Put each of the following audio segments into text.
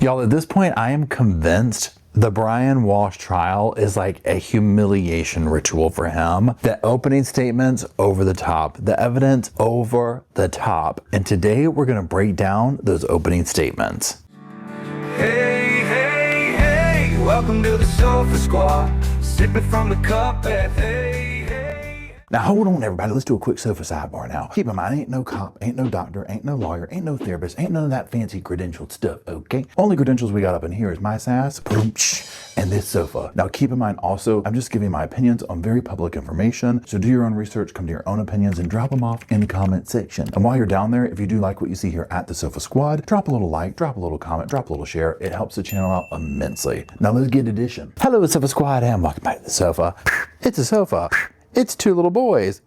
Y'all, at this point, I am convinced the Brian Walshe trial is like a humiliation ritual for him. The opening statements over the top, the evidence over the top. And today we're going to break down those opening statements. Hey, hey, hey, welcome to the Sofa Squad, sipping from the cup at hey. Now hold on everybody, let's do a quick sofa sidebar now. Keep in mind, ain't no cop, ain't no doctor, ain't no lawyer, ain't no therapist, ain't none of that fancy credentialed stuff, okay? Only credentials we got up in here is my sass, and this sofa. Now keep in mind also, I'm just giving my opinions on very public information, so do your own research, come to your own opinions, and drop them off in the comment section. And while you're down there, if you do like what you see here at the Sofa Squad, drop a little like, drop a little comment, drop a little share. It helps the channel out immensely. Now let's get edition. Hello Sofa Squad, and welcome back to the sofa. It's a sofa. It's two little boys.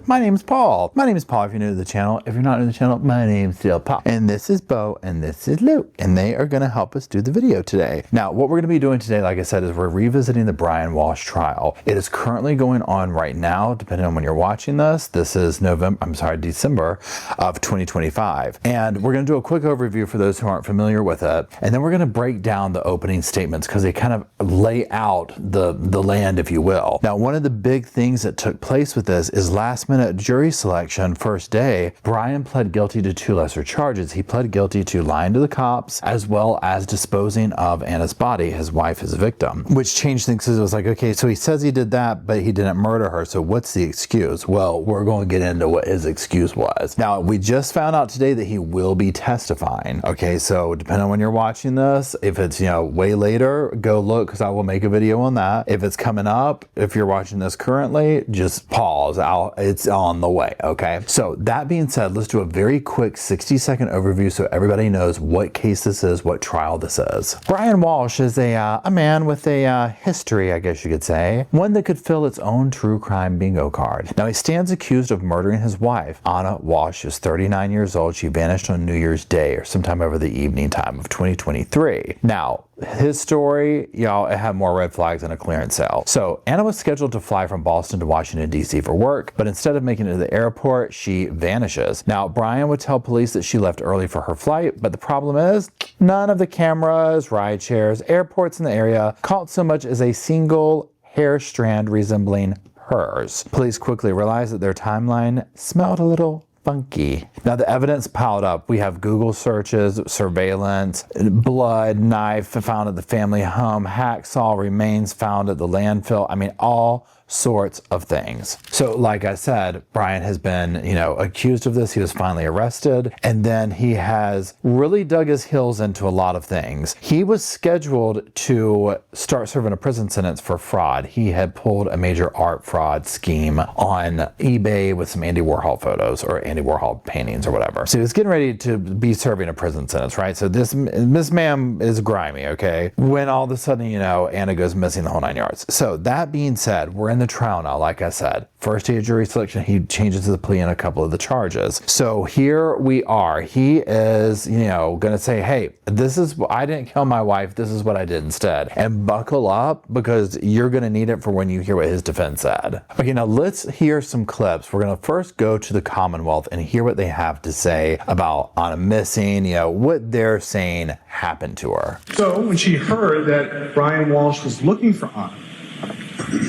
My name is Paul. My name is Paul if you're new to the channel. If you're not new to the channel, my name's still Paul. And this is Bo, and this is Luke. And they are gonna help us do the video today. Now, what we're gonna be doing today, like I said, is we're revisiting the Brian Walshe trial. It is currently going on right now, depending on when you're watching this. This is December of 2025. And we're gonna do a quick overview for those who aren't familiar with it. And then we're gonna break down the opening statements because they kind of lay out the land, if you will. Now, one of the big things that took place with this is last minute jury selection first day, Brian pled guilty to two lesser charges. He pled guilty to lying to the cops as well as disposing of Ana's body, his wife, his victim, which changed things because it was like, okay, so he says he did that, but he didn't murder her. So what's the excuse? Well, we're going to get into what his excuse was. Now, we just found out today that he will be testifying. Okay, so depending on when you're watching this, if it's, way later, go look because I will make a video on that. If it's coming up, if you're watching this currently, just pause. It's on the way, okay? So that being said, let's do a very quick 60-second overview so everybody knows what case this is, what trial this is. Brian Walshe is a man with a history, I guess you could say, one that could fill its own true crime bingo card. Now, he stands accused of murdering his wife. Ana Walshe is 39 years old. She vanished on New Year's Day or sometime over the evening time of 2023. Now, his story, y'all, it had more red flags than a clearance sale. So Ana was scheduled to fly from Boston to Washington, D.C. for work, but instead of making it to the airport, she vanishes. Now, Brian would tell police that she left early for her flight, but the problem is none of the cameras, ride shares, airports in the area caught so much as a single hair strand resembling hers. Police quickly realized that their timeline smelled a little funky. Now the evidence piled up. We have Google searches, surveillance, blood, knife found at the family home, hacksaw remains found at the landfill. I mean, all sorts of things. So like I said, Brian has been, accused of this. He was finally arrested, and then he has really dug his heels into a lot of things. He was scheduled to start serving a prison sentence for fraud. He had pulled a major art fraud scheme on eBay with some Andy Warhol photos or Andy Warhol paintings or whatever. So he was getting ready to be serving a prison sentence, right? So this man is grimy, okay? When all of a sudden, Ana goes missing, the whole 9 yards. So that being said, we're in the trial now, like I said. First day of jury selection, he changes his plea on a couple of the charges. So here we are. He is, going to say, hey, I didn't kill my wife. This is what I did instead. And buckle up because you're going to need it for when you hear what his defense said. Okay, now let's hear some clips. We're going to first go to the Commonwealth and hear what they have to say about Ana missing, what they're saying happened to her. So when she heard that Brian Walshe was looking for Ana,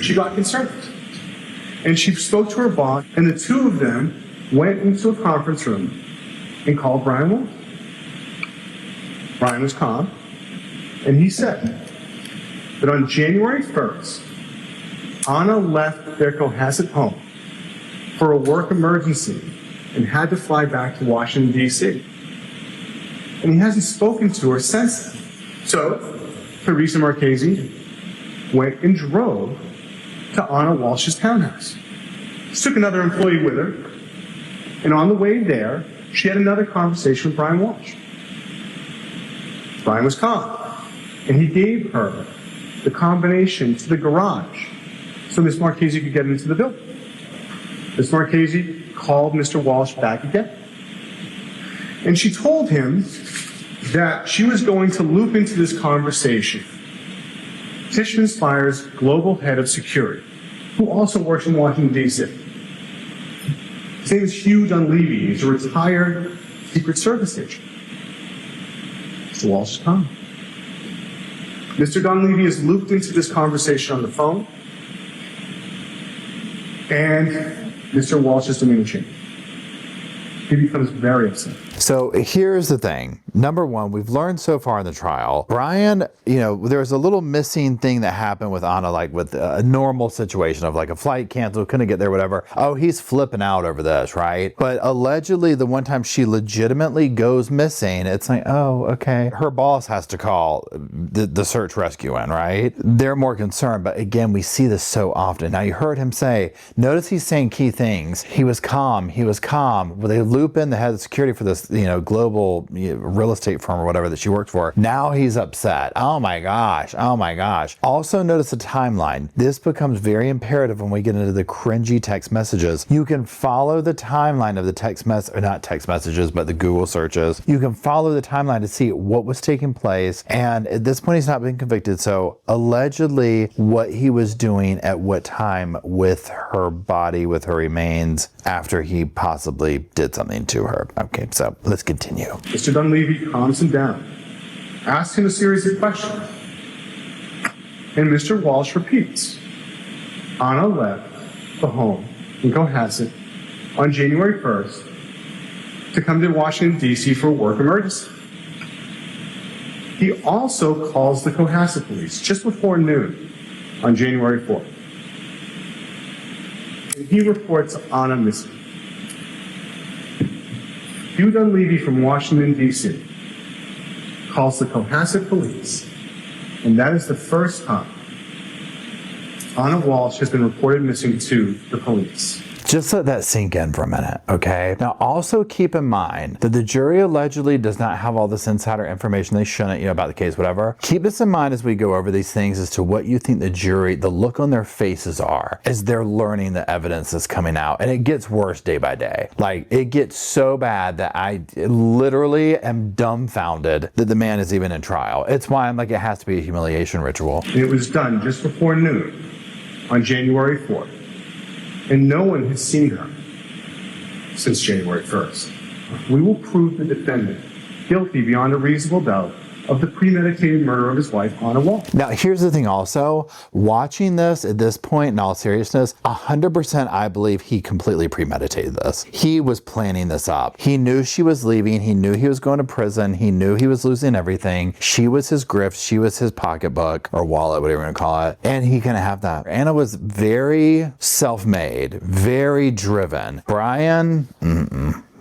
she got concerned. And she spoke to her boss, and the two of them went into a conference room and called Brian Walshe. Brian was calm, and he said that on January 1st, Ana left their Cohasset home for a work emergency and had to fly back to Washington, D.C. And he hasn't spoken to her since then. So, Teresa Marchese went and drove to Ana Walshe's townhouse. She took another employee with her, and on the way there, she had another conversation with Brian Walshe. Brian was calm, and he gave her the combination to the garage so Miss Marchese could get into the building. Miss Marchese called Mr. Walshe back again, and she told him that she was going to loop into this conversation Tishman Spire's global head of security, who also works in Washington, D.C. His name is Hugh Dunleavy. He's a retired Secret Service agent. Mr. Walshe is calm. Mr. Dunleavy is looped into this conversation on the phone, and Mr. Walsh's demeanor changes. He becomes very upset. So here's the thing. Number one, we've learned so far in the trial, Brian, there was a little missing thing that happened with Ana, like with a normal situation of like a flight canceled, couldn't get there, whatever. Oh, he's flipping out over this, right? But allegedly the one time she legitimately goes missing, it's like, oh, okay. Her boss has to call the search rescue in, right? They're more concerned, but again, we see this so often. Now you heard him say, notice he's saying key things. He was calm. Well, they loop in the head of security for this, global real estate firm or whatever that she worked for. Now he's upset. Oh my gosh. Also notice the timeline. This becomes very imperative when we get into the cringy text messages. You can follow the timeline of the not text messages, but the Google searches. You can follow the timeline to see what was taking place. And at this point, he's not been convicted. So allegedly what he was doing at what time with her body, with her remains, after he possibly did something to her. Okay, so let's continue. Mr. Dunleavy calms him down, asks him a series of questions, and Mr. Walshe repeats. Ana left the home in Cohasset on January 1st to come to Washington, D.C. for a work emergency. He also calls the Cohasset police just before noon on January 4th. And he reports Ana missing. Hugh Dunleavy from Washington, D.C. calls the Cohasset police, and that is the first time Ana Walshe has been reported missing to the police. Just let that sink in for a minute, okay? Now, also keep in mind that the jury allegedly does not have all this insider information. They shouldn't, about the case, whatever. Keep this in mind as we go over these things as to what you think the jury, the look on their faces are as they're learning the evidence that's coming out. And it gets worse day by day. Like, it gets so bad that I literally am dumbfounded that the man is even in trial. It's why I'm like, it has to be a humiliation ritual. And it was done just before noon on January 4th. And no one has seen her since January 1st. We will prove the defendant guilty beyond a reasonable doubt of the premeditated murder of his wife, Ana Walshe. Now, here's the thing also, watching this at this point, in all seriousness, 100% I believe he completely premeditated this. He was planning this up. He knew she was leaving. He knew he was going to prison. He knew he was losing everything. She was his grift. She was his pocketbook or wallet, whatever you want to call it. And he couldn't have that. Ana was very self-made, very driven. Brian,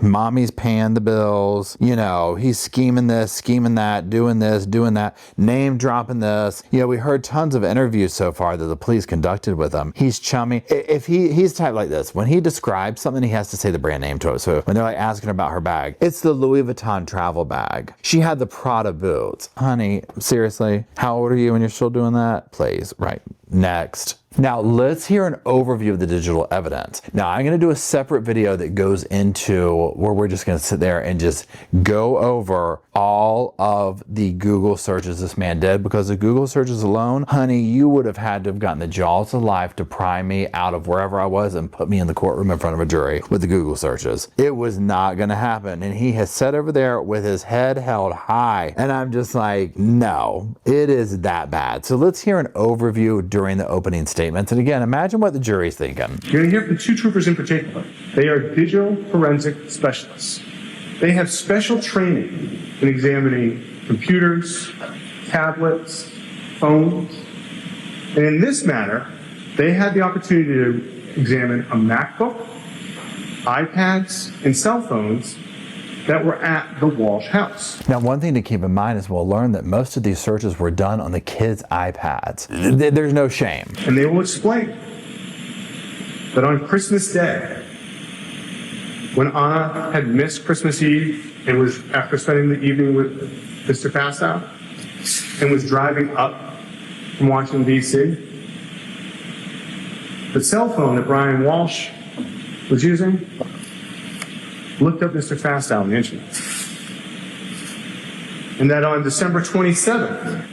Mommy's paying the bills, he's scheming this, scheming that, doing this, doing that, name dropping this. We heard tons of interviews so far that the police conducted with him. He's chummy. If he's typed like this, when he describes something, he has to say the brand name to it. So when they're like asking about her bag, it's the Louis Vuitton travel bag. She had the Prada boots. Honey, seriously, how old are you when you're still doing that? Please, right. Next. Now let's hear an overview of the digital evidence. Now I'm going to do a separate video that goes into where we're just going to sit there and just go over all of the Google searches this man did, because the Google searches alone, honey, you would have had to have gotten the jaws of life to pry me out of wherever I was and put me in the courtroom in front of a jury with the Google searches. It was not going to happen. And he has sat over there with his head held high. And I'm just like, no, it is that bad. So let's hear an overview during the opening statement. And again, imagine what the jury's thinking. You're going to hear from two troopers in particular. They are digital forensic specialists. They have special training in examining computers, tablets, phones. And in this matter, they had the opportunity to examine a MacBook, iPads, and cell phones that were at the Walshe house. Now, one thing to keep in mind is we'll learn that most of these searches were done on the kids' iPads. There's no shame. And they will explain that on Christmas Day, when Ana had missed Christmas Eve and was, after spending the evening with Mr. Fastow, and was driving up from Washington, D.C., the cell phone that Brian Walshe was using looked up Mr. Fastow on the internet. And that on December 27th,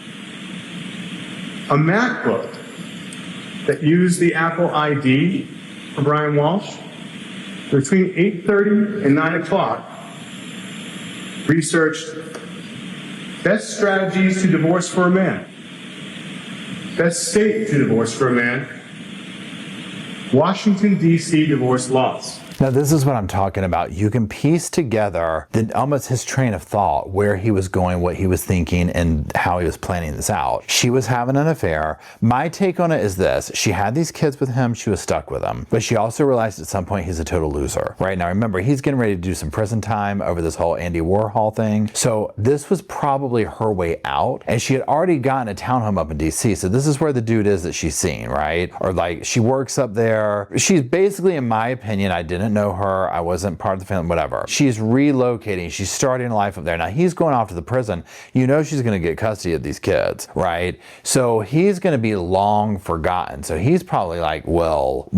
a MacBook that used the Apple ID for Brian Walshe, between 8:30 and 9 o'clock, researched best strategies to divorce for a man. Best state to divorce for a man. Washington, D.C. divorce laws. Now, this is what I'm talking about. You can piece together almost his train of thought, where he was going, what he was thinking, and how he was planning this out. She was having an affair. My take on it is this. She had these kids with him. She was stuck with them. But she also realized at some point he's a total loser. Right now, remember, he's getting ready to do some prison time over this whole Andy Warhol thing. So this was probably her way out. And she had already gotten a townhome up in D.C. So this is where the dude is that she's seen, right? Or like, she works up there. She's basically, in my opinion, I didn't know her, I wasn't part of the family, whatever. She's relocating, she's starting a life up there. Now he's going off to the prison. You know she's going to get custody of these kids, right? So he's going to be long forgotten. So he's probably like, well,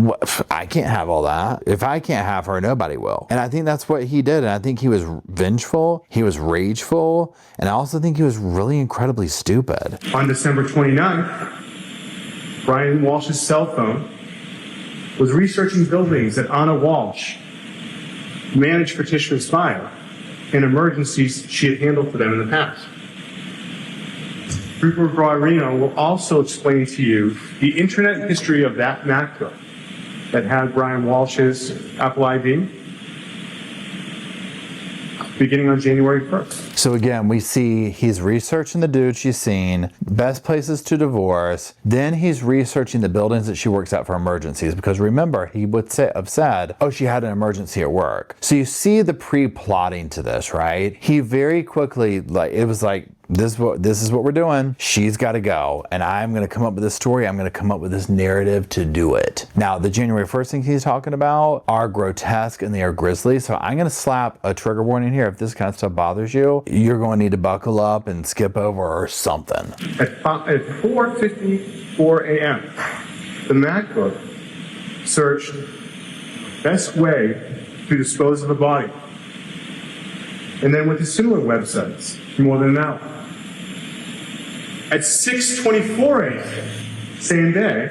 I can't have all that. If I can't have her, nobody will. And I think that's what he did. And I think he was vengeful, he was rageful, and I also think he was really incredibly stupid. On December 29th, Brian Walshe's cell phone was researching buildings that Ana Walshe managed petitioner's file and emergencies she had handled for them in the past. Trooper Guarino will also explain to you the internet history of that MacBook that had Brian Walshe's Apple ID beginning on January 1st. So again, we see he's researching the dude she's seen, best places to divorce. Then he's researching the buildings that she works at for emergencies, because remember, he would have said, oh, she had an emergency at work. So you see the pre-plotting to this, right? He very quickly, like, it was like, this is what we're doing. She's got to go. And I'm going to come up with this story. I'm going to come up with this narrative to do it. Now, the January 1st things he's talking about are grotesque and they are grisly. So I'm going to slap a trigger warning here. If this kind of stuff bothers you, you're going to need to buckle up and skip over or something. At 4:54 a.m., the MacBook searched best way to dispose of a body. And then went to similar websites for more than an hour. At 6:24 a.m., same day,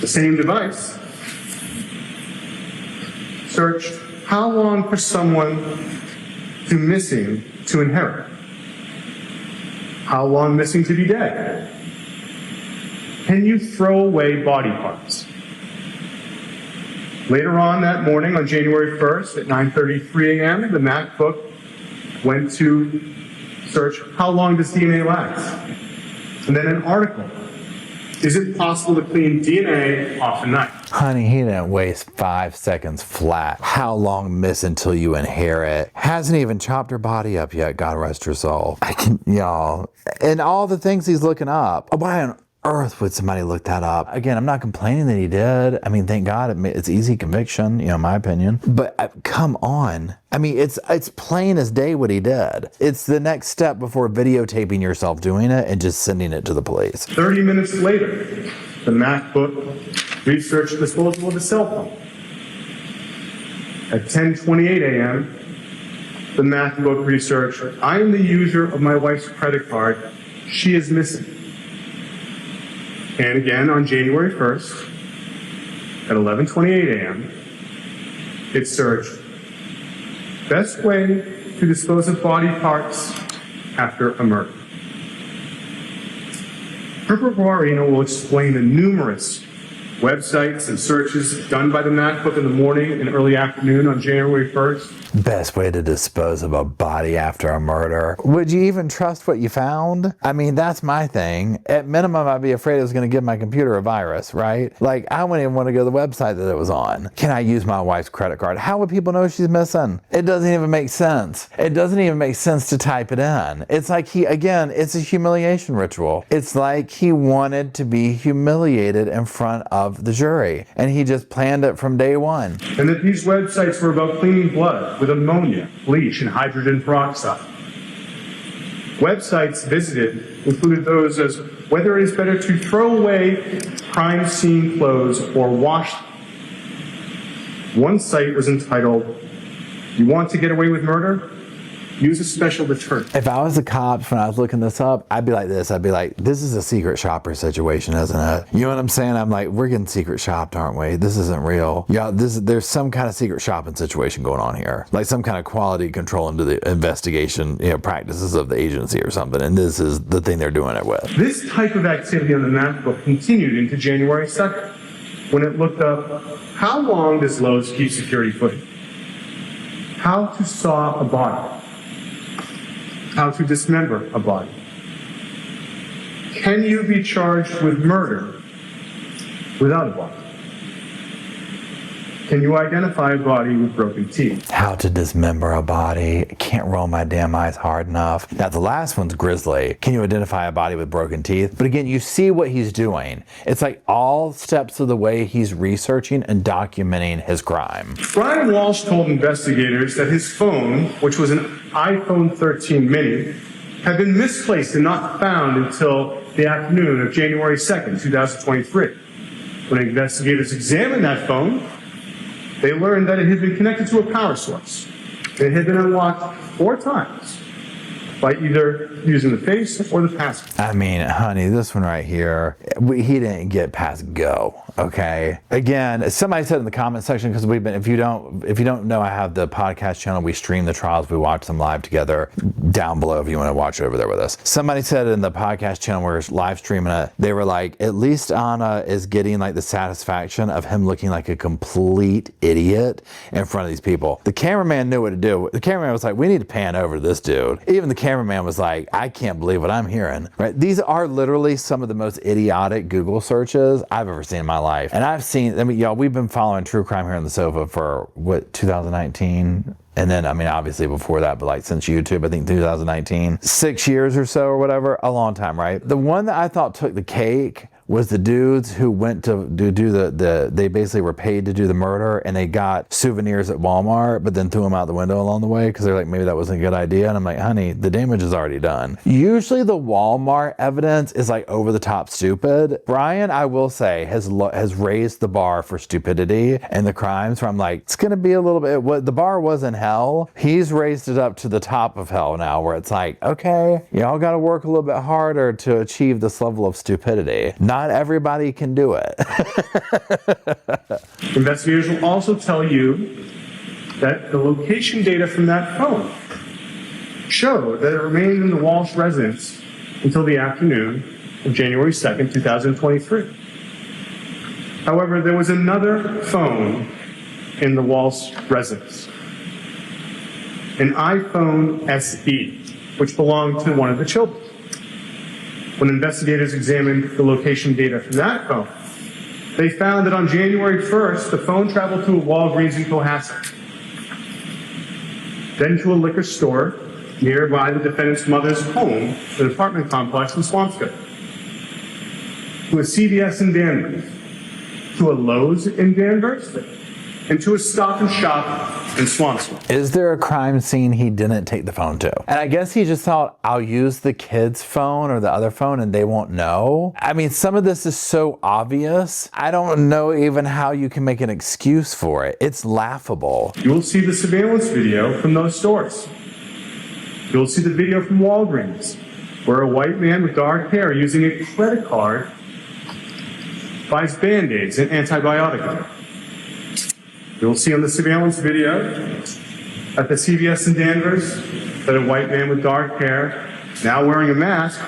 the same device, searched how long for someone to missing to inherit? How long missing to be dead? Can you throw away body parts? Later on that morning, on January 1st at 9:33 a.m., the MacBook went to search how long does DNA last? And then an article. Is it possible to clean DNA off a knife? Honey, he didn't waste 5 seconds flat. How long miss until you inherit? Hasn't even chopped her body up yet, God rest her soul. Y'all. And all the things he's looking up. Why on earth would somebody look that up? Again, I'm not complaining that he did. I mean, thank God it's easy conviction, you know, in my opinion. But come on. I mean, it's plain as day what he did. It's the next step before videotaping yourself doing it and just sending it to the police. 30 minutes later, the MacBook researched disposal of a cell phone. At 10:28 a.m., the MacBook researched, I am the user of my wife's credit card. She is missing. And again, on January 1st, at 11:28 a.m., it searched best way to dispose of body parts after a murder. Trooper Guarino will explain the numerous websites and searches done by the MacBook in the morning and early afternoon on January 1st. Best way to dispose of a body after a murder. Would you even trust what you found? I mean, that's my thing. At minimum, I'd be afraid it was going to give my computer a virus, right? Like, I wouldn't even want to go to the website that it was on. Can I use my wife's credit card? How would people know she's missing? It doesn't even make sense. It doesn't even make sense to type it in. It's like it's a humiliation ritual. It's like he wanted to be humiliated in front of the jury. And he just planned it from day one. And that these websites were about cleaning blood with ammonia, bleach, and hydrogen peroxide. Websites visited included those as whether it is better to throw away crime scene clothes or wash them. One site was entitled, You Want to Get Away with Murder? use a special deterrent. If I was the cops when I was looking this up, I'd be like this. I'd be like, this is a secret shopper situation, isn't it? You know what I'm saying? I'm like, we're getting secret shopped, aren't we? This isn't real. Yeah, there's some kind of secret shopping situation going on here. Like some kind of quality control into the investigation, practices of the agency or something. And this is the thing they're doing it with. This type of activity on the MacBook continued into January 2nd, when it looked up, how long does Lowe's keep security footage? How to saw a body. How to dismember a body. Can you be charged with murder without a body? Can you identify a body with broken teeth? How to dismember a body. Can't roll my damn eyes hard enough. Now the last one's grizzly. Can you identify a body with broken teeth? But again, you see what he's doing. It's like all steps of the way he's researching and documenting his crime. Brian Walshe told investigators that his phone, which was an iPhone 13 mini, had been misplaced and not found until the afternoon of January 2nd, 2023. When investigators examined that phone, they learned that it had been connected to a power source. And it had been unlocked 4 times by either using the face or the password. I mean, honey, this one right here, he didn't get past go, okay? Again, somebody said in the comment section, because we've been, if you don't know, I have the podcast channel, we stream the trials, we watch them live together, down below if you want to watch it over there with us. Somebody said in the podcast channel, we're live streaming it, they were like, at least Ana is getting like the satisfaction of him looking like a complete idiot in front of these people. The cameraman knew what to do. The cameraman was like, we need to pan over to this dude. Even the cameraman was like, I can't believe what I'm hearing, right? These are literally some of the most idiotic Google searches I've ever seen in my life. And I've seen, I mean, y'all, we've been following true crime here on the sofa for what, 2019? And then, I mean, obviously before that, but like since YouTube, I think 2019, 6 years or so or whatever, a long time, right? The one that I thought took the cake was the dudes who went to do they basically were paid to do the murder, and they got souvenirs at Walmart, but then threw them out the window along the way because they're like, maybe that wasn't a good idea. And I'm like, honey, the damage is already done. Usually the Walmart evidence is like over the top stupid. Brian, I will say, has raised the bar for stupidity and the crimes, where I'm like, it's gonna be a little bit, what the bar was in hell, he's raised it up to the top of hell now, where it's like, okay, y'all gotta work a little bit harder to achieve this level of stupidity. Not everybody can do it. Investigators will also tell you that the location data from that phone showed that it remained in the Walshe residence until the afternoon of January 2nd, 2023. However, there was another phone in the Walshe residence, an iPhone SE, which belonged to one of the children. When investigators examined the location data from that phone, they found that on January 1st, the phone traveled to a Walgreens in Cohasset, then to a liquor store nearby the defendant's mother's home, an apartment complex in Swampscott, to a CVS in Danvers, to a Lowe's in Danvers, and to a Stop and Shop in Swampscott. Is there a crime scene he didn't take the phone to? And I guess he just thought, I'll use the kid's phone or the other phone and they won't know. I mean, some of this is so obvious. I don't know even how you can make an excuse for it. It's laughable. You will see the surveillance video from those stores. You'll see the video from Walgreens, where a white man with dark hair using a credit card buys Band-Aids and antibiotics. You'll see on the surveillance video at the CVS in Danvers that a white man with dark hair, now wearing a mask,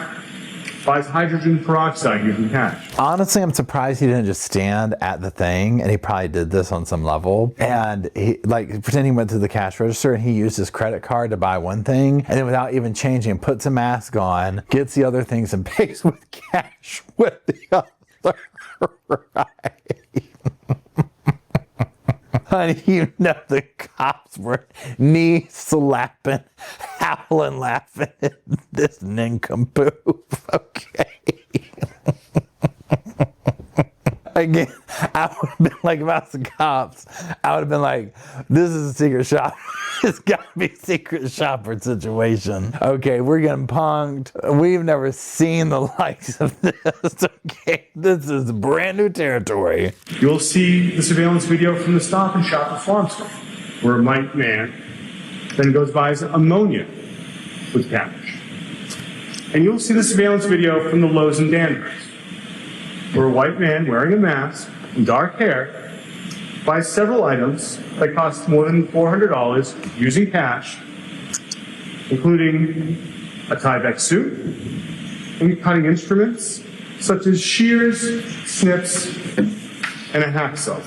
buys hydrogen peroxide using cash. Honestly, I'm surprised he didn't just stand at the thing, and he probably did this on some level. And he, like, pretend he went to the cash register and he used his credit card to buy one thing, and then without even changing, puts a mask on, gets the other things, and pays with cash with the other. Right. Honey, you know the cops were knee slapping, howling, laughing at this nincompoop, okay? Again, I would have been like, if I was the cops, I would have been like, this is a secret shop. It's got to be a secret shopper situation. Okay, we're getting punked. We've never seen the likes of this. Okay, this is brand new territory. You'll see the surveillance video from the Stop and Shop at Farmstone, where a white man then goes buys ammonia with cash. And you'll see the surveillance video from the Lowe's in Danvers, where a white man wearing a mask and dark hair buys several items that cost more than $400 using cash, including a Tyvek suit and cutting instruments such as shears, snips, and a hacksaw.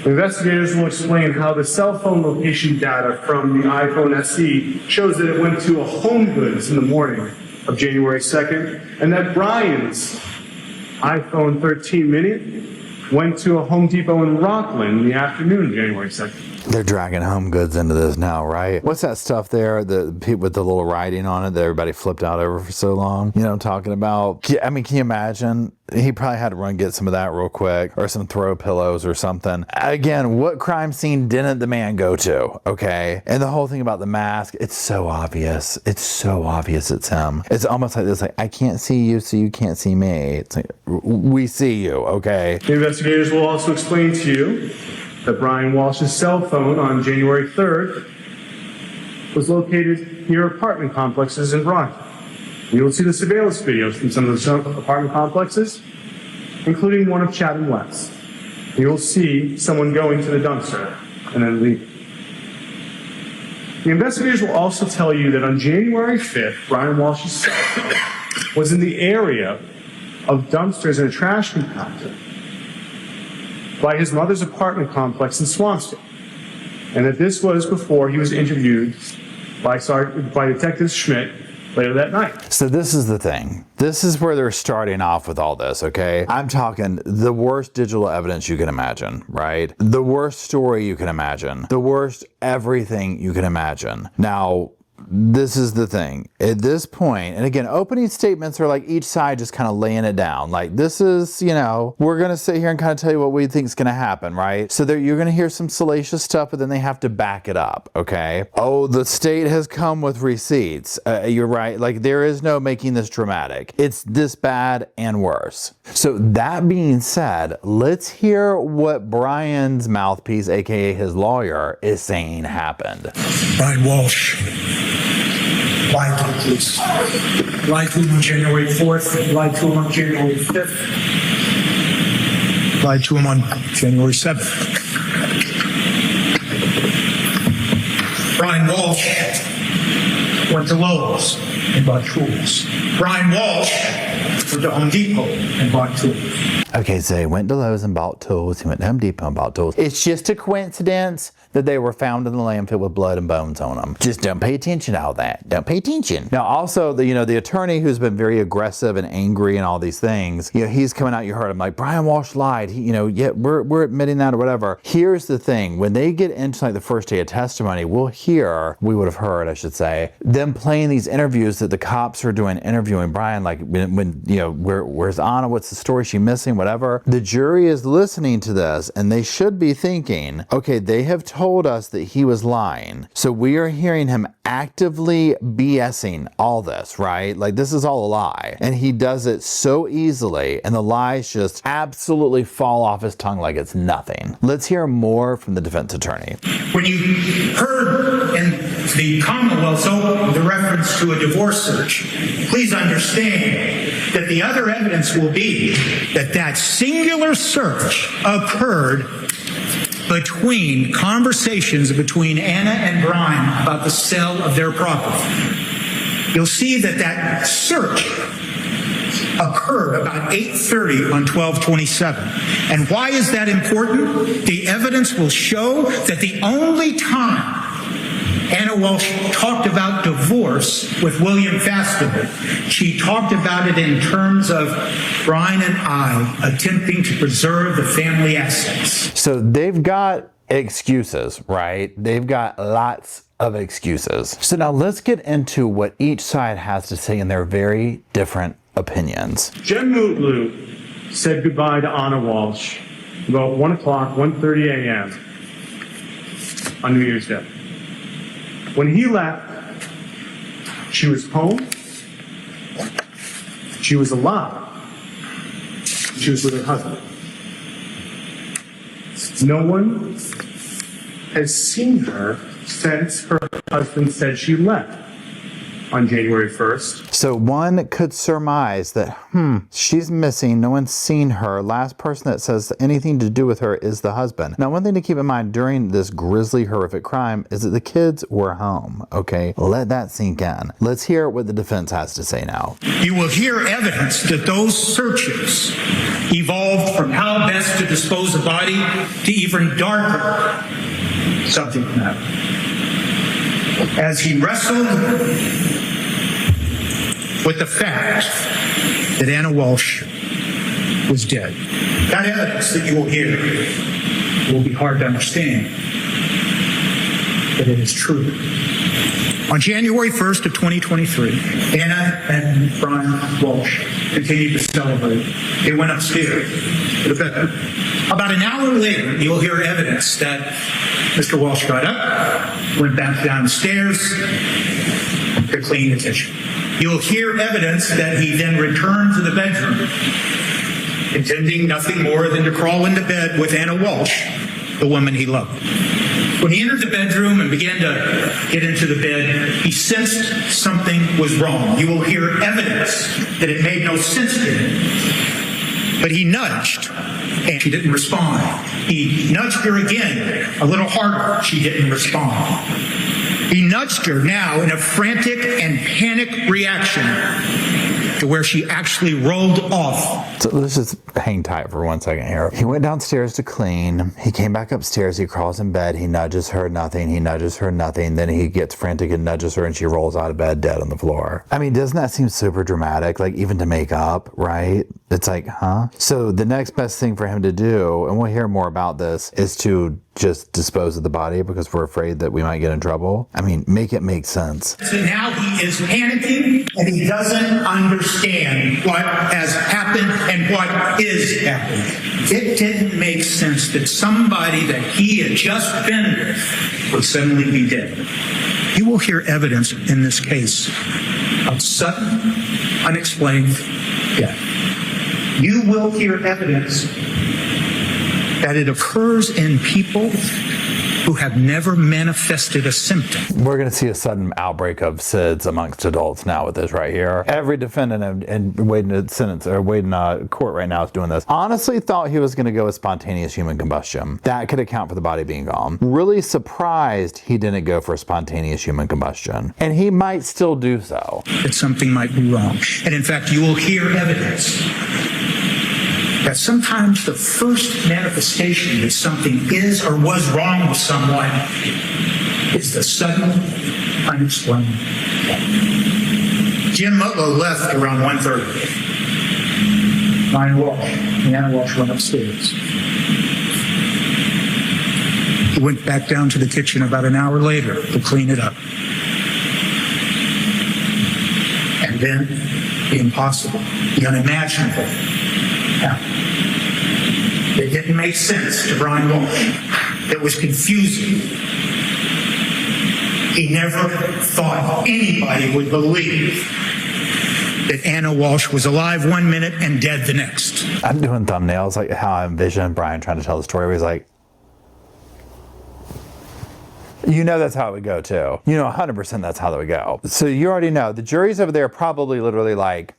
The investigators will explain how the cell phone location data from the iPhone SE shows that it went to a Home Goods in the morning of January 2nd, and that Brian's iPhone 13 mini went to a Home Depot in Rockland in the afternoon of January 2nd. They're dragging Home Goods into this now, right? What's that stuff there, the people with the little writing on it that everybody flipped out over for so long? You know what I'm talking about? I mean, can you imagine? He probably had to run and get some of that real quick, or some throw pillows or something. Again, what crime scene didn't the man go to, okay? And the whole thing about the mask, it's so obvious. It's so obvious it's him. It's almost like this, like, I can't see you, so you can't see me. It's like, we see you, okay? The investigators will also explain to you that Brian Walsh's cell phone on January 3rd was located near apartment complexes in Brockton. You'll see the surveillance videos from some of the apartment complexes, including one of Chatham West. You'll see someone going to the dumpster and then leave. The investigators will also tell you that on January 5th, Brian Walsh's cell phone was in the area of dumpsters and a trash compactor by his mother's apartment complex in Swampscott, and that this was before he was interviewed by Detective Schmidt later that night. So this is the thing. This is where they're starting off with all this, okay? I'm talking the worst digital evidence you can imagine, right? The worst story you can imagine. The worst everything you can imagine. Now, this is the thing. At this point, and again, opening statements are like each side just kind of laying it down. Like, this is, you know, we're going to sit here and kind of tell you what we think is going to happen, right? So you're going to hear some salacious stuff, but then they have to back it up, okay? Oh, the state has come with receipts. You're right. Like, there is no making this dramatic. It's this bad and worse. So that being said, let's hear what Brian's mouthpiece, aka his lawyer, is saying happened. Brian Walshe lied to the police. Lied to him on January 4th, lied to him on January 5th, lied to him on January 7th. Brian Walshe went to Lowe's and bought tools. Brian Walshe went to Home Depot and bought tools. Okay, so he went to Lowe's and bought tools. He went to Home Depot and bought tools. It's just a coincidence that they were found in the landfill with blood and bones on them. Just don't pay attention to all that. Don't pay attention. Now, also, the attorney who's been very aggressive and angry and all these things, he's coming out, you heard him, like, Brian Walshe lied. Yeah, we're admitting that or whatever. Here's the thing. When they get into like the first day of testimony, we would have heard, I should say, them playing these interviews that the cops are doing, interviewing Brian, like when where's Ana? What's the story? She missing? Whatever. The jury is listening to this and they should be thinking, okay, they have told us that he was lying. So we are hearing him actively BSing all this, right? Like, this is all a lie. And he does it so easily and the lies just absolutely fall off his tongue like it's nothing. Let's hear more from the defense attorney. When you heard in the Commonwealth's open the reference to a divorce search, please understand that the other evidence will be that that singular search occurred between conversations between Ana and Brian about the sale of their property. You'll see that that search occurred about 8:30 on 12/27. And why is that important? The evidence will show that the only time Ana Walshe talked about divorce with William Gasped, she talked about it in terms of Brian and I attempting to preserve the family assets. So they've got excuses, right? They've got lots of excuses. So now let's get into what each side has to say in their very different opinions. Jem Mutlu said goodbye to Ana Walshe about 1:30 a.m. on New Year's Day. When he left, she was home, she was alive, she was with her husband. No one has seen her since her husband said she left on January 1st. So one could surmise that, she's missing. No one's seen her. Last person that says anything to do with her is the husband. Now, one thing to keep in mind during this grisly, horrific crime is that the kids were home, okay? Let that sink in. Let's hear what the defense has to say now. You will hear evidence that those searches evolved from how best to dispose of body to even darker subject matter. As he wrestled with the fact that Ana Walshe was dead. That evidence that you will hear will be hard to understand, but it is true. On January 1st of 2023, Ana and Brian Walshe continued to celebrate. They went upstairs to the bedroom. About an hour later, you'll hear evidence that Mr. Walshe got up, went back downstairs to clean the kitchen. You'll hear evidence that he then returned to the bedroom, intending nothing more than to crawl into bed with Ana Walshe, the woman he loved. When he entered the bedroom and began to get into the bed, he sensed something was wrong. You will hear evidence that it made no sense to him. But he nudged, and she didn't respond. He nudged her again, a little harder. She didn't respond. He nudged her now in a frantic and panic reaction to where she actually rolled off. So let's just hang tight for 1 second here. He went downstairs to clean. He came back upstairs. He crawls in bed. He nudges her, nothing. He nudges her, nothing. Then he gets frantic and nudges her, and she rolls out of bed dead on the floor. I mean, doesn't that seem super dramatic? Like, even to make up, right? It's like, huh? So the next best thing for him to do, and we'll hear more about this, is to just dispose of the body because we're afraid that we might get in trouble. I mean, make it make sense. So now he is panicking, and he doesn't understand what has happened and what is happening. It didn't make sense that somebody that he had just been with would suddenly be dead. You will hear evidence in this case of sudden, unexplained death. You will hear evidence that it occurs in people who have never manifested a symptom. We're going to see a sudden outbreak of SIDS amongst adults now with this right here. Every defendant and waiting a sentence or waiting court right now is doing this. Honestly thought he was going to go with spontaneous human combustion. That could account for the body being gone. Really surprised he didn't go for spontaneous human combustion. And he might still do so. That something might be wrong. And in fact, you will hear evidence that sometimes the first manifestation that something is or was wrong with someone is the sudden, unexplained death. Jim Mutlow left around 1:30. Brian Walshe and Ana Walshe went upstairs. He went back down to the kitchen about an hour later to clean it up. And then the impossible, the unimaginable happened. It didn't make sense to Brian Walshe. It was confusing. He never thought anybody would believe that Ana Walshe was alive 1 minute and dead the next. I'm doing thumbnails like how I envision Brian trying to tell the story where he's like, you know that's how it would go too. You know 100% that's how that would go. So you already know. The jury's over there probably literally like,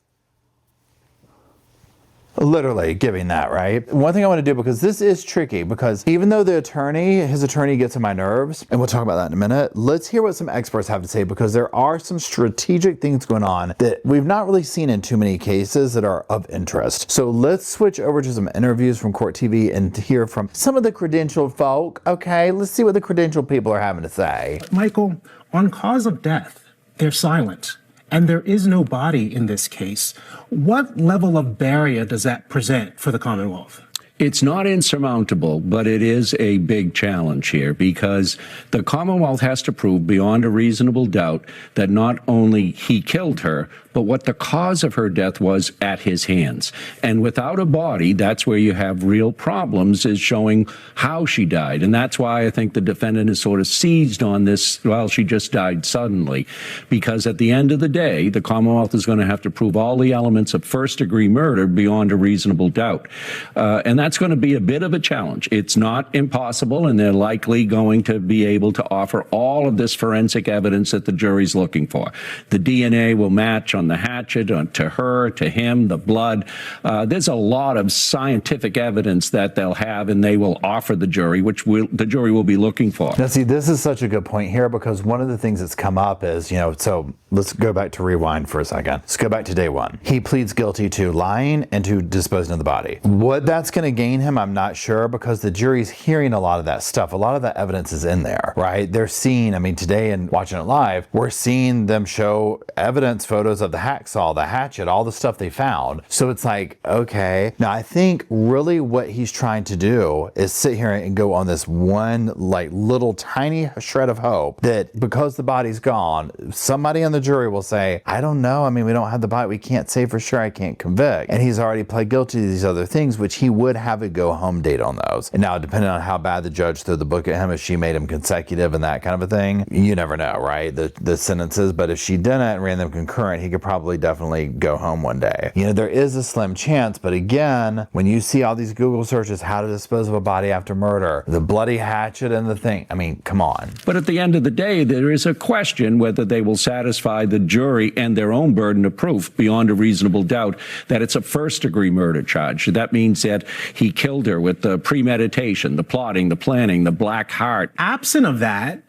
literally giving that, right? One thing I want to do, because this is tricky, because even though his attorney gets on my nerves, and we'll talk about that in a minute, let's hear what some experts have to say, because there are some strategic things going on that we've not really seen in too many cases that are of interest. So let's switch over to some interviews from Court TV and hear from some of the credentialed folk. Okay, let's see what the credentialed people are having to say. Michael, on cause of death, they're silent. And there is no body in this case. What level of barrier does that present for the Commonwealth? It's not insurmountable, but it is a big challenge here because the Commonwealth has to prove beyond a reasonable doubt that not only he killed her, but what the cause of her death was at his hands. And without a body, that's where you have real problems, is showing how she died. And that's why I think the defendant is sort of seized on this, well, she just died suddenly. Because at the end of the day, the Commonwealth is going to have to prove all the elements of first-degree murder beyond a reasonable doubt. And that's going to be a bit of a challenge. It's not impossible, and they're likely going to be able to offer all of this forensic evidence that the jury's looking for. The DNA will match on the hatchet, to her, to him, the blood. There's a lot of scientific evidence that they'll have, and they will offer the jury, which the jury will be looking for. Now, see, this is such a good point here, because one of the things that's come up is, so let's go back to rewind for a second. Let's go back to day one. He pleads guilty to lying and to disposing of the body. What that's going to gain him, I'm not sure, because the jury's hearing a lot of that stuff. A lot of that evidence is in there, right? They're seeing, today and watching it live, we're seeing them show evidence, photos of the hacksaw, the hatchet, all the stuff they found. So it's like, okay. Now, I think really what he's trying to do is sit here and go on this one, little tiny shred of hope that because the body's gone, somebody on the jury will say, I don't know. We don't have the body. We can't say for sure. I can't convict. And he's already pled guilty to these other things, which he would have a go home date on those. And now, depending on how bad the judge threw the book at him, if she made him consecutive and that kind of a thing, you never know, right? The sentences. But if she didn't and ran them concurrent, he could probably definitely go home one day. There is a slim chance. But again, when you see all these Google searches, how to dispose of a body after murder, the bloody hatchet and the thing, come on. But at the end of the day, there is a question whether they will satisfy the jury and their own burden of proof beyond a reasonable doubt that it's a first-degree murder charge. That means that he killed her with the premeditation, the plotting, the planning, the black heart. Absent of that,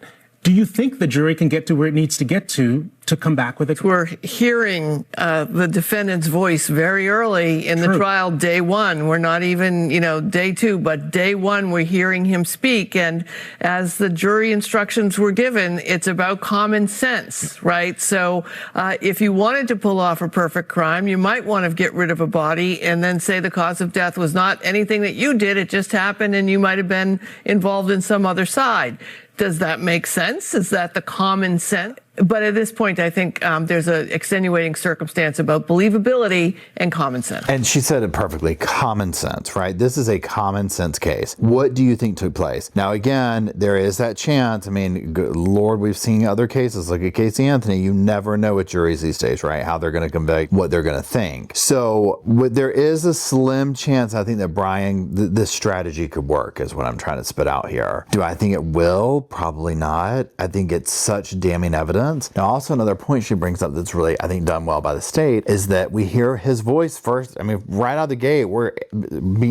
do you think the jury can get to where it needs to get to come back with a... We're hearing the defendant's voice very early in the trial, day one. We're not even, day two, but day one, we're hearing him speak. And as the jury instructions were given, it's about common sense, right? So if you wanted to pull off a perfect crime, you might want to get rid of a body and then say the cause of death was not anything that you did. It just happened and you might have been involved in some other side. Does that make sense? Is that the common sense? But at this point, I think there's an extenuating circumstance about believability and common sense. And she said it perfectly, common sense, right? This is a common sense case. What do you think took place? Now, again, there is that chance. Good Lord, we've seen other cases. Look at Casey Anthony. You never know with juries these days, right? How they're going to convict, what they're going to think. So there is a slim chance, I think, that Brian, this strategy could work, is what I'm trying to spit out here. Do I think it will? Probably not. I think it's such damning evidence. Now, also another point she brings up that's really, I think, done well by the state is that we hear his voice first. Right out of the gate, we're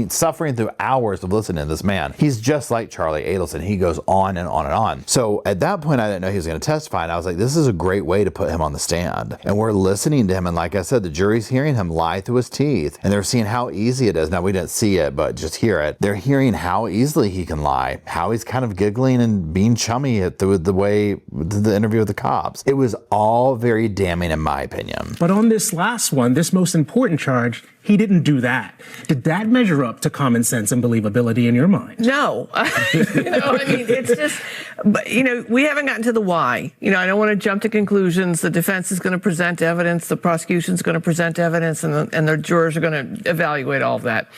suffering through hours of listening to this man. He's just like Charlie Adelson. He goes on and on and on. So at that point, I didn't know he was going to testify. And I was like, this is a great way to put him on the stand. And we're listening to him. And like I said, the jury's hearing him lie through his teeth. And they're seeing how easy it is. Now, we didn't see it, but just hear it. They're hearing how easily he can lie, how he's kind of giggling and being chummy through the interview with the cops. It was all very damning, in my opinion. But on this last one, this most important charge, he didn't do that. Did that measure up to common sense and believability in your mind? No. It's just, but, we haven't gotten to the why. I don't want to jump to conclusions. The defense is going to present evidence. The prosecution is going to present evidence, and the jurors are going to evaluate all of that.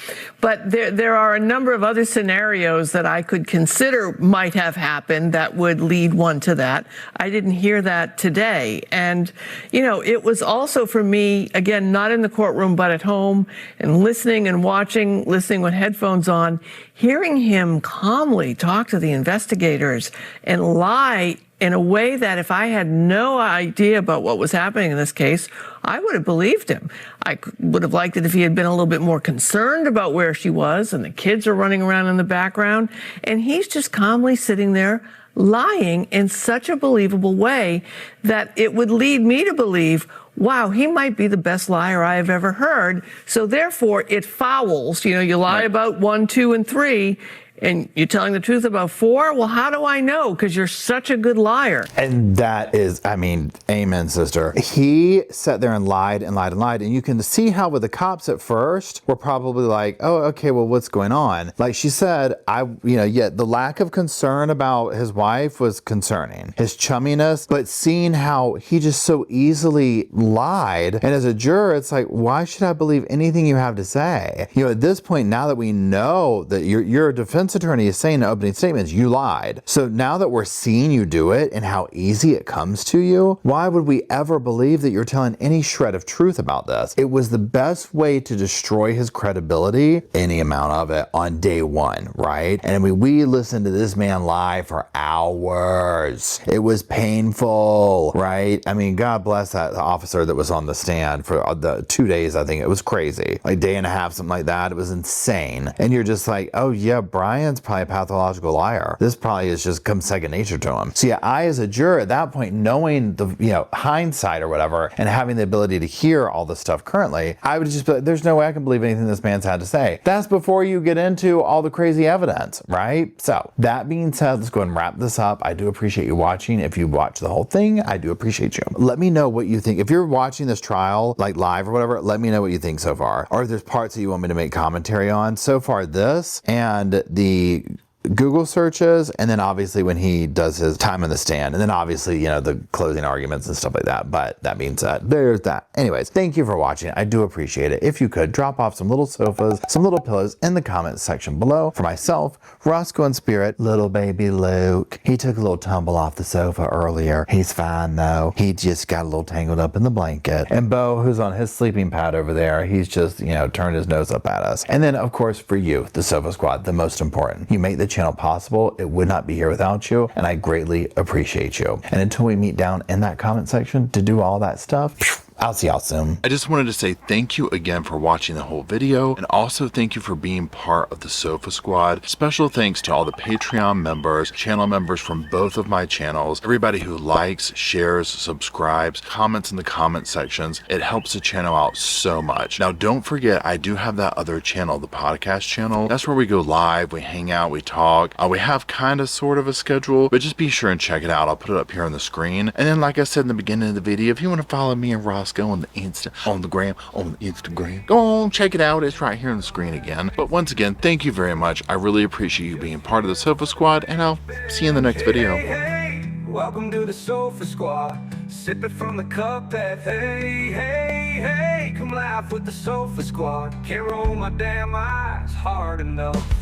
But there are a number of other scenarios that I could consider might have happened that would lead one to that. I didn't hear that today. And, it was also for me, again, not in the courtroom, but at home, and listening and watching, listening with headphones on, hearing him calmly talk to the investigators and lie in a way that if I had no idea about what was happening in this case, I would have believed him. I would have liked it if he had been a little bit more concerned about where she was and the kids are running around in the background. And he's just calmly sitting there lying in such a believable way that it would lead me to believe, wow, he might be the best liar I have ever heard. So therefore, it fouls. You lie about 1, 2, and 3, and you're telling the truth about 4? Well, how do I know? Because you're such a good liar. And that is, amen, sister. He sat there and lied and lied and lied. And you can see how with the cops at first were probably like, oh, okay, well, what's going on? Like she said, yet the lack of concern about his wife was concerning. His chumminess, but seeing how he just so easily lied. And as a juror, it's like, why should I believe anything you have to say? At this point, now that we know that you're a defense defense attorney is saying in opening statements, you lied. So now that we're seeing you do it and how easy it comes to you, why would we ever believe that you're telling any shred of truth about this? It was the best way to destroy his credibility, any amount of it, on day one, right? And we listened to this man lie for hours. It was painful, right? I mean, God bless that officer that was on the stand for the 2 days. I think it was crazy, like a day and a half, something like that. It was insane. And you're just like, oh yeah, Brian's probably a pathological liar. This probably is just come second nature to him. So yeah, I as a juror at that point, knowing the hindsight or whatever, and having the ability to hear all the stuff currently, I would just be like, there's no way I can believe anything this man's had to say. That's before you get into all the crazy evidence, right? So that being said, let's go ahead and wrap this up. I do appreciate you watching. If you watch the whole thing, I do appreciate you. Let me know what you think. If you're watching this trial like live or whatever, let me know what you think so far. Or if there's parts that you want me to make commentary on. So far, this and the Google searches, and then obviously when he does his time on the stand, and then obviously, the closing arguments and stuff like that. But that being said, there's that. Anyways, thank you for watching. I do appreciate it. If you could drop off some little sofas, some little pillows in the comments section below. For myself, Roscoe and Spirit, little baby Luke. He took a little tumble off the sofa earlier. He's fine though. He just got a little tangled up in the blanket. And Bo, who's on his sleeping pad over there, he's just, turned his nose up at us. And then of course for you, the Sofa Squad, the most important. You make the channel possible. It would not be here without you, and I greatly appreciate you. And until we meet down in that comment section to do all that stuff, I'll see y'all soon. I just wanted to say thank you again for watching the whole video, and also thank you for being part of the Sofa Squad. Special thanks to all the Patreon members, channel members from both of my channels, everybody who likes, shares, subscribes, comments in the comment sections. It helps the channel out so much. Now don't forget, I do have that other channel, the podcast channel. That's where we go live, we hang out, we talk. We have kind of sort of a schedule, but just be sure and check it out. I'll put it up here on the screen. And then like I said in the beginning of the video, if you want to follow me and Ross on the Instagram, go on, check it out. It's right here on the screen again. But once again, thank you very much. I really appreciate you being part of the Sofa Squad, and I'll see you in the next video. Hey, welcome to the Sofa Squad, sipping from the cup that hey, come laugh with the Sofa Squad. Can't roll my damn eyes hard enough.